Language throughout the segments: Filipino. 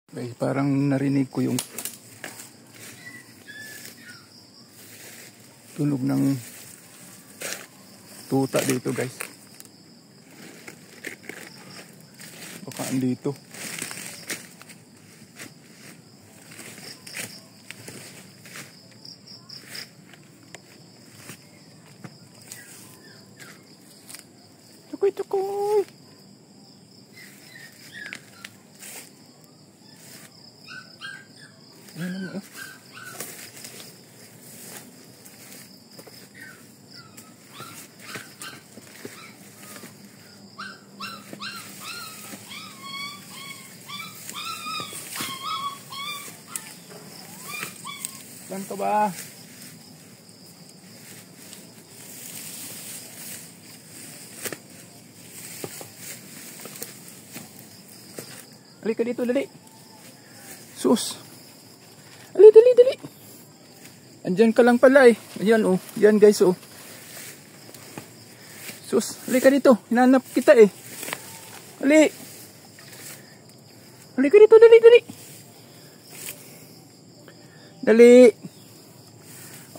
Ay, parang narinig ko yung tunog ng tuta dito, guys. Baka andito. Tukoy, tukoy. Ayan naman, oh. Saan ka ba? Halika dito, dali. Sus. Dali, dali, dali. Andyan ka lang pala eh. Ayan oh. Yan guys oh. Sus. Halika dito. Hinanap kita eh. Dali. Halika dito, dali, dali. Dali.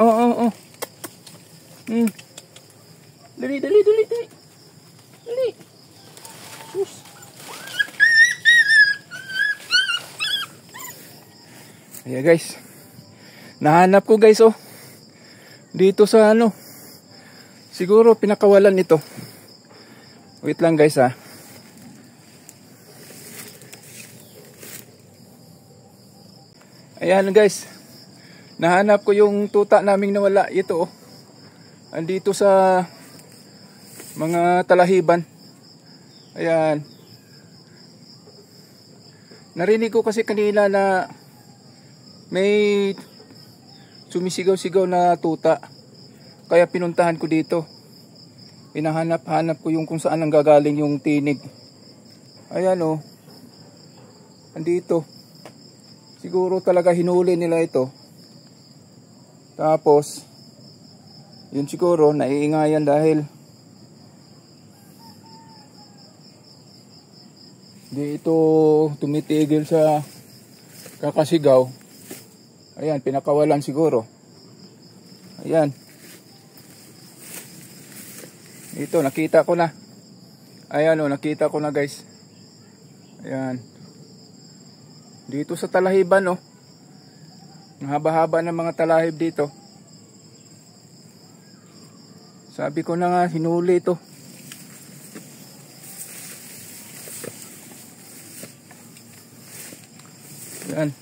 Oo. Dali, dali, dali, dali. Dali. Sus. Ayan guys. Nahanap ko guys oh. Dito sa ano. Siguro pinakawalan ito. Wait lang guys ha. Ayan guys. Nahanap ko yung tuta naming nawala. Ito oh. Andito sa mga talahiban. Ayan. Narinig ko kasi kanina na may sumisigaw-sigaw na tuta. Kaya pinuntahan ko dito. Hinahanap-hanap ko yung kung saan ang gagaling yung tinig. Ayan oh. Andito. Siguro talaga hinuli nila ito. Tapos yun siguro naiingayan dahil di ito tumitigil sa kakasigaw. Ayan, pinakawalan siguro. Ayan. Ito, nakita ko na. Ayan o, nakita ko na guys. Ayan. Dito sa talahiban o. Mahaba-haba ng mga talahib dito. Sabi ko na nga, hinuli ito. Ayan.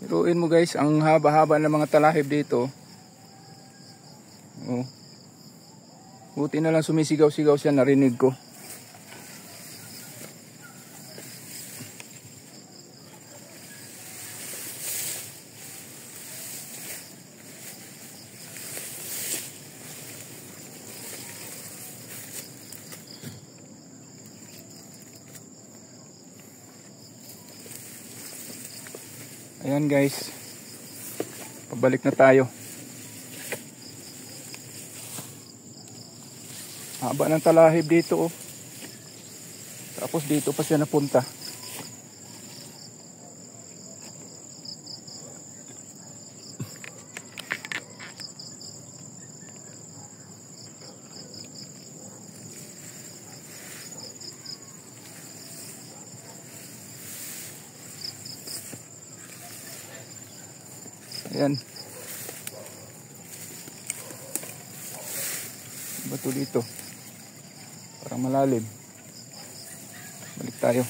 Iruin mo guys, ang haba-haba ng mga talahib dito. Oh. Buti na lang sumisigaw-sigaw siya, narinig ko. Ayan guys. Pabalik na tayo. Haba ng talahib dito oh. Tapos dito pa siya napunta. Ayan. Bato dito. Parang malalim. Balik tayo.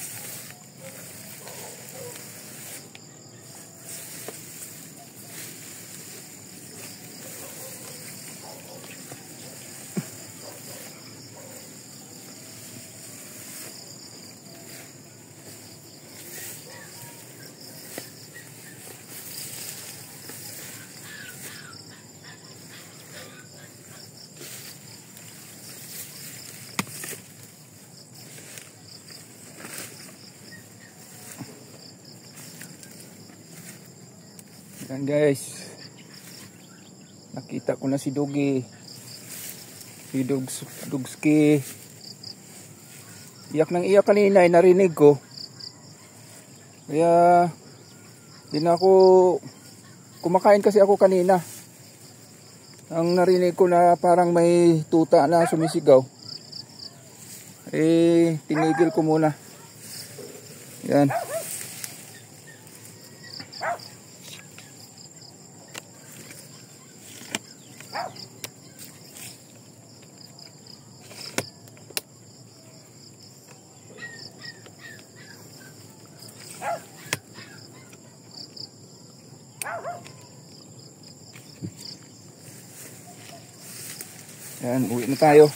Yan guys, Kita ko na si Dugi. Si Dugski. Iyak ng iyak kanina, narinig ko. Kaya din ako kumakain kasi ako kanina. Ang narinig ko na parang may tuta na sumisigaw. Tinigil ko muna. Yan. Yan, uwi na tayo.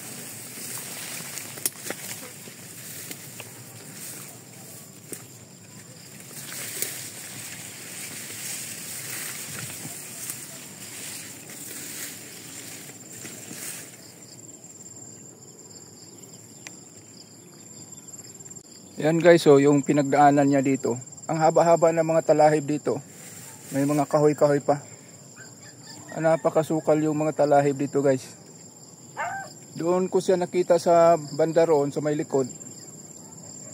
Yan guys, so yung pinagdaanan niya dito. Ang haba-haba ng mga talahib dito. May mga kahoy-kahoy pa. Napakasukal yung mga talahib dito guys. Doon ko siya nakita sa banda roon sa may likod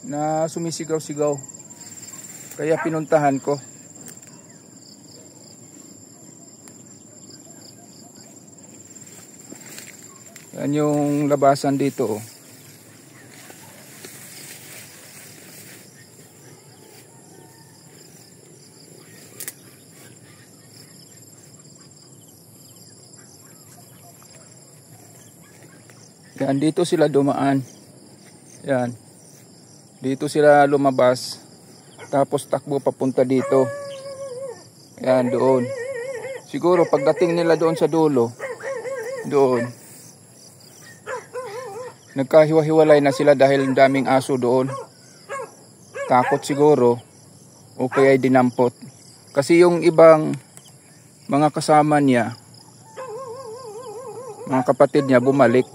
na sumisigaw-sigaw. Kaya pinuntahan ko. Yan yung labasan dito. Yan, dito sila dumaan. Yan. Dito sila lumabas. Tapos takbo papunta dito. Yan, doon. Siguro pagdating nila doon sa dulo, doon, nagkahiwa-hiwalay na sila dahil daming aso doon. Takot siguro. O kaya dinampot. Kasi yung ibang mga kasama niya, mga kapatid niya, bumalik.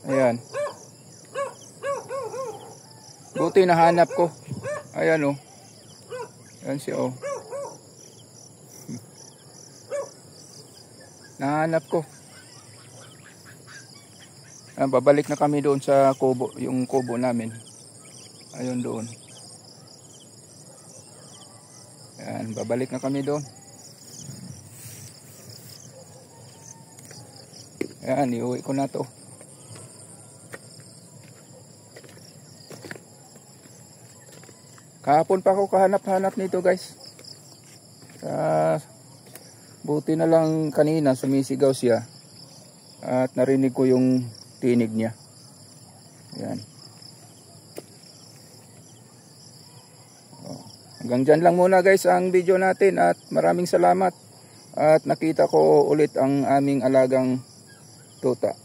Ayan. Buti nahanap ko. Ayan o. Ayan siya o. Nahanap ko. Babalik na kami doon sa kubo. Yung kubo namin. Ayun doon. Ayan. Babalik na kami doon. Ayan. Iuwi ko na to. Kahapon pa ako kahanap-hanap nito guys. Buti na lang kanina sumisigaw siya. At narinig ko yung tinig niya. Yan. Hanggang dyan lang muna guys ang video natin. At maraming salamat. At nakita ko ulit ang aming alagang tuta.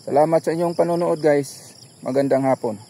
Salamat sa inyong panonood guys. Magandang hapon.